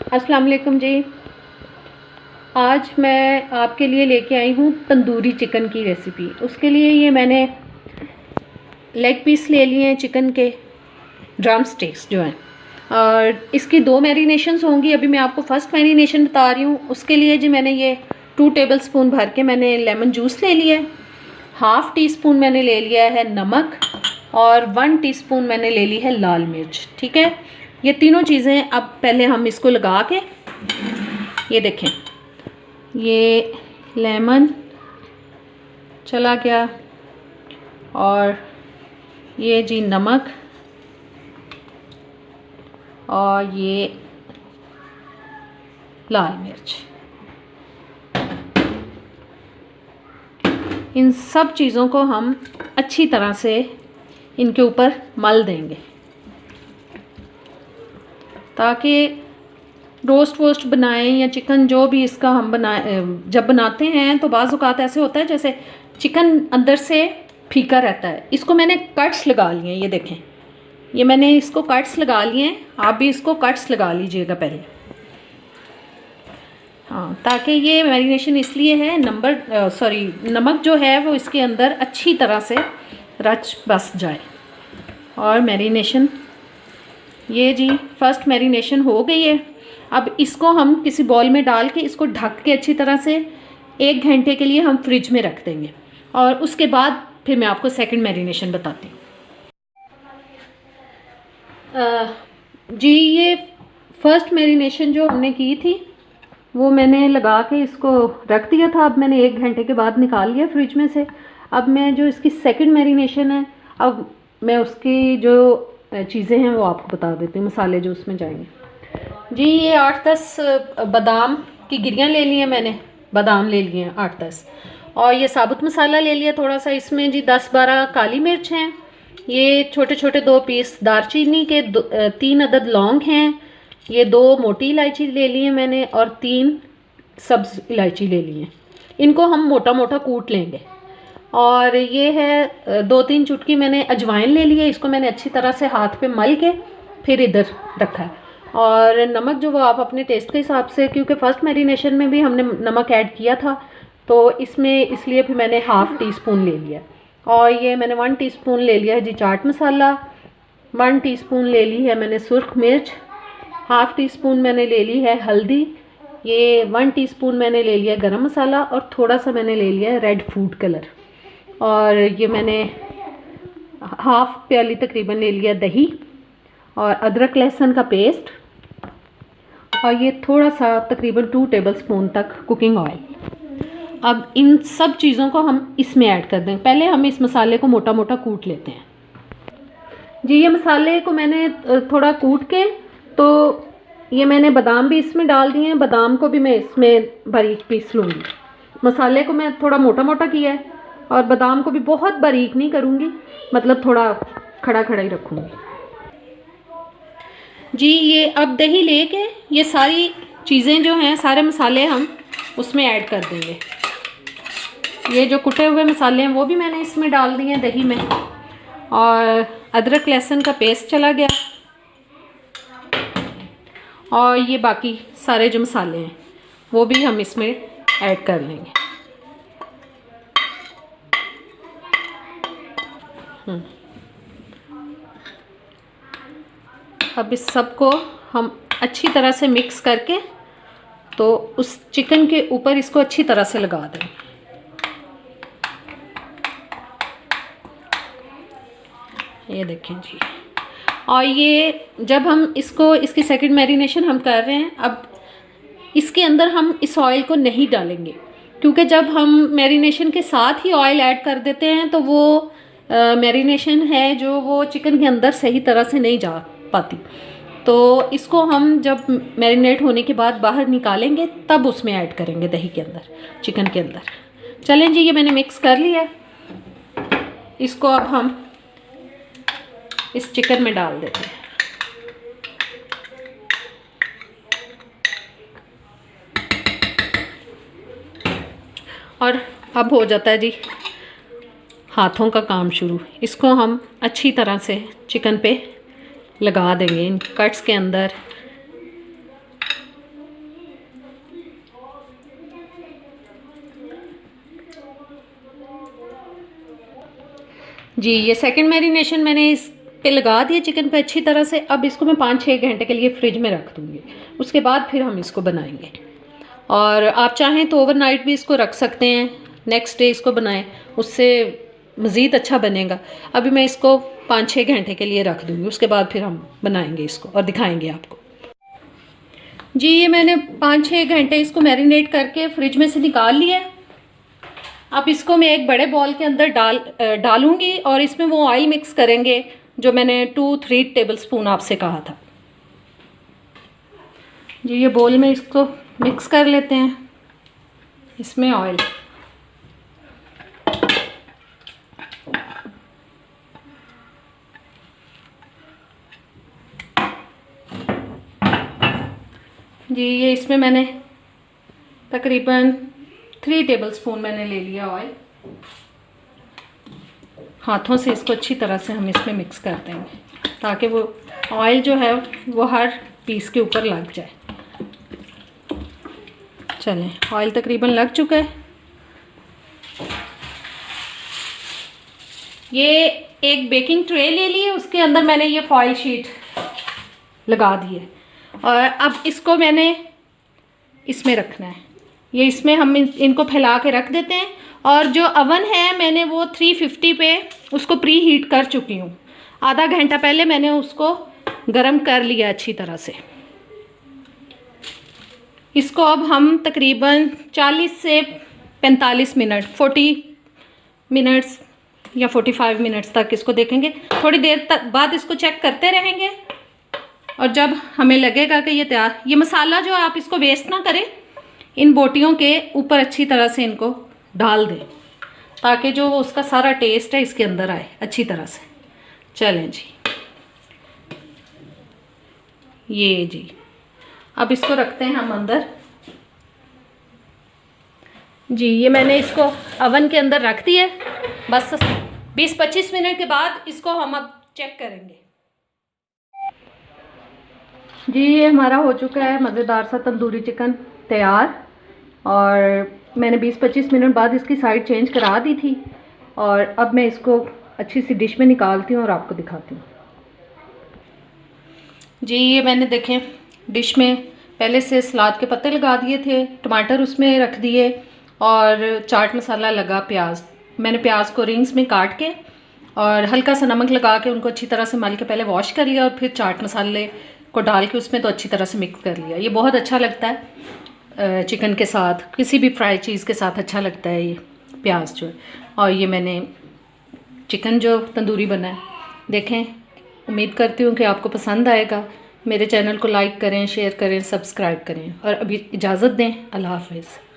अस्सलाम वालेकुम जी। आज मैं आपके लिए लेके आई हूँ तंदूरी चिकन की रेसिपी। उसके लिए ये मैंने लेग पीस ले लिए हैं चिकन के, ड्रम स्टिक्स जो हैं, और इसकी दो मैरिनेशंस होंगी। अभी मैं आपको फर्स्ट मैरिनेशन बता रही हूँ। उसके लिए जी मैंने ये 2 टेबलस्पून भर के मैंने लेमन जूस ले लिया है, 1/2 टीस्पून मैंने ले लिया है नमक, और 1 टीस्पून मैंने ले ली है लाल मिर्च। ठीक है, ये तीनों चीज़ें अब पहले हम इसको लगा के, ये देखें, ये लेमन चला गया और ये जी नमक और ये लाल मिर्च, इन सब चीज़ों को हम अच्छी तरह से इनके ऊपर मल देंगे ताकि रोस्ट वोस्ट बनाएं या चिकन जो भी इसका हम जब बनाते हैं तो बाज़ औक़ात ऐसे होता है जैसे चिकन अंदर से फीका रहता है। इसको मैंने कट्स लगा लिए हैं, ये देखें, ये मैंने इसको कट्स लगा लिए हैं। आप भी इसको कट्स लगा लीजिएगा पहले, हाँ, ताकि ये मैरिनेशन इसलिए है नमक जो है वो इसके अंदर अच्छी तरह से रच बस जाए। और मैरिनेशन ये जी फर्स्ट मैरिनेशन हो गई है। अब इसको हम किसी बॉल में डाल के इसको ढक के अच्छी तरह से 1 घंटे के लिए हम फ्रिज में रख देंगे, और उसके बाद फिर मैं आपको सेकंड मैरिनेशन बताती हूँ। जी ये फर्स्ट मैरिनेशन जो हमने की थी वो मैंने लगा के इसको रख दिया था। अब मैंने 1 घंटे के बाद निकाल लिया फ्रिज में से। अब मैं जो इसकी सेकंड मैरिनेशन है, अब मैं उसकी जो चीज़ें हैं वो आपको बता देती हूँ, मसाले जो उसमें जाएंगे। जी ये 8-10 बादाम की गिरियाँ ले ली हैं मैंने, बादाम ले लिए हैं 8-10, और ये साबुत मसाला ले लिया थोड़ा सा। इसमें जी 10-12 काली मिर्च हैं, ये छोटे छोटे 2 पीस दालचीनी के, 3 अदद लौंग हैं, ये 2 मोटी इलायची ले ली है मैंने, और 3 सब्ज़ इलायची ले ली हैं। इनको हम मोटा मोटा कूट लेंगे। और ये है 2-3 चुटकी मैंने अजवाइन ले ली है, इसको मैंने अच्छी तरह से हाथ पे मल के फिर इधर रखा है। और नमक जो वो आप अपने टेस्ट के हिसाब से, क्योंकि फ़र्स्ट मैरिनेशन में भी हमने नमक ऐड किया था तो इसमें इसलिए फिर मैंने 1/2 टीस्पून ले लिया। और ये मैंने 1 टीस्पून ले लिया है जी चाट मसाला, 1 टीस्पून ले ली है मैंने सुर्ख मिर्च, 1/2 टीस्पून मैंने ले ली है हल्दी, ये 1 टीस्पून मैंने ले लिया गरम मसाला, और थोड़ा सा मैंने ले लिया है रेड फूड कलर, और ये मैंने 1/2 प्याली तकरीबन ले लिया दही, और अदरक लहसुन का पेस्ट, और ये थोड़ा सा तकरीबन 2 टेबलस्पून तक कुकिंग ऑयल। अब इन सब चीज़ों को हम इसमें ऐड कर देंगे। पहले हम इस मसाले को मोटा मोटा कूट लेते हैं। जी ये मसाले को मैंने थोड़ा कूट के, तो ये मैंने बादाम भी इसमें डाल दिए हैं, बादाम को भी मैं इसमें बारीक पीस लूँगी। मसाले को मैं थोड़ा मोटा मोटा किया है, और बादाम को भी बहुत बारीक नहीं करूँगी, मतलब थोड़ा खड़ा खड़ा ही रखूँगी। जी ये अब दही लेके ये सारी चीज़ें जो हैं, सारे मसाले हम उसमें ऐड कर देंगे। ये जो कुटे हुए मसाले हैं वो भी मैंने इसमें डाल दिए हैं दही में, और अदरक लहसुन का पेस्ट चला गया, और ये बाकी सारे जो मसाले हैं वो भी हम इसमें ऐड कर लेंगे। अब इस सब को हम अच्छी तरह से मिक्स करके तो उस चिकन के ऊपर इसको अच्छी तरह से लगा दें। ये देखें जी, और ये जब हम इसकी सेकंड मैरिनेशन हम कर रहे हैं, अब इसके अंदर हम इस ऑयल को नहीं डालेंगे, क्योंकि जब हम मैरिनेशन के साथ ही ऑयल ऐड कर देते हैं तो वो मैरिनेशन है जो वो चिकन के अंदर सही तरह से नहीं जा पाती। तो इसको हम जब मैरिनेट होने के बाद बाहर निकालेंगे तब उसमें ऐड करेंगे दही के अंदर, चिकन के अंदर। चलें जी, ये मैंने मिक्स कर लिया है, इसको अब हम इस चिकन में डाल देते हैं। और अब हो जाता है जी हाथों का काम शुरू। इसको हम अच्छी तरह से चिकन पे लगा देंगे इन कट्स के अंदर। जी ये सेकंड मैरिनेशन मैंने इस पे लगा दिया चिकन पे अच्छी तरह से। अब इसको मैं 5-6 घंटे के लिए फ्रिज में रख दूँगी, उसके बाद फिर हम इसको बनाएंगे। और आप चाहें तो ओवरनाइट भी इसको रख सकते हैं, नेक्स्ट डे इसको बनाएं, उससे मज़ीद अच्छा बनेगा। अभी मैं इसको 5-6 घंटे के लिए रख दूँगी, उसके बाद फिर हम बनाएंगे इसको और दिखाएंगे आपको। जी ये मैंने 5-6 घंटे इसको मैरिनेट करके फ्रिज में से निकाल लिया। अब इसको मैं एक बड़े बॉल के अंदर डालूंगी और इसमें वो ऑयल मिक्स करेंगे जो मैंने 2-3 टेबलस्पून आपसे कहा था। जी ये बोल में इसको मिक्स कर लेते हैं, इसमें ऑयल। जी ये इसमें मैंने तकरीबन 3 टेबलस्पून मैंने ले लिया ऑयल। हाथों से इसको अच्छी तरह से हम इसमें मिक्स कर देंगे ताकि वो ऑयल जो है वो हर पीस के ऊपर लग जाए। चलें ऑयल तकरीबन लग चुका है। ये एक बेकिंग ट्रे ले ली है, उसके अंदर मैंने ये फॉइल शीट लगा दी है और अब इसको मैंने इसमें रखना है। ये इसमें हम इनको फैला के रख देते हैं। और जो अवन है मैंने वो 350 पे उसको प्री हीट कर चुकी हूँ। आधा घंटा पहले मैंने उसको गरम कर लिया अच्छी तरह से। इसको अब हम तकरीबन 40 से 45 मिनट 40 मिनट्स या 45 मिनट्स तक इसको देखेंगे। थोड़ी देर तक बाद इसको चेक करते रहेंगे और जब हमें लगेगा कि ये तैयार, ये मसाला जो आप इसको वेस्ट ना करें, इन बोटियों के ऊपर अच्छी तरह से इनको डाल दें ताकि जो उसका सारा टेस्ट है इसके अंदर आए अच्छी तरह से। चलें जी, ये जी अब इसको रखते हैं हम अंदर। जी ये मैंने इसको अवन के अंदर रख दिया। बस 20-25 मिनट के बाद इसको हम अब चेक करेंगे। जी ये हमारा हो चुका है मज़ेदार सा तंदूरी चिकन तैयार। और मैंने 20-25 मिनट बाद इसकी साइड चेंज करा दी थी और अब मैं इसको अच्छी सी डिश में निकालती हूँ और आपको दिखाती हूँ। जी ये मैंने देखें डिश में पहले से सलाद के पत्ते लगा दिए थे, टमाटर उसमें रख दिए और चाट मसाला लगा, प्याज मैंने प्याज को रिंग्स में काट के और हल्का सा नमक लगा के उनको अच्छी तरह से मल के पहले वॉश कर लिया और फिर चाट मसाले को डाल के उसमें तो अच्छी तरह से मिक्स कर लिया। ये बहुत अच्छा लगता है चिकन के साथ, किसी भी फ्राई चीज़ के साथ अच्छा लगता है ये प्याज जो है। और ये मैंने चिकन जो तंदूरी बना है देखें, उम्मीद करती हूँ कि आपको पसंद आएगा। मेरे चैनल को लाइक करें, शेयर करें, सब्सक्राइब करें और अभी इजाज़त दें। अल्लाह हाफ़िज़।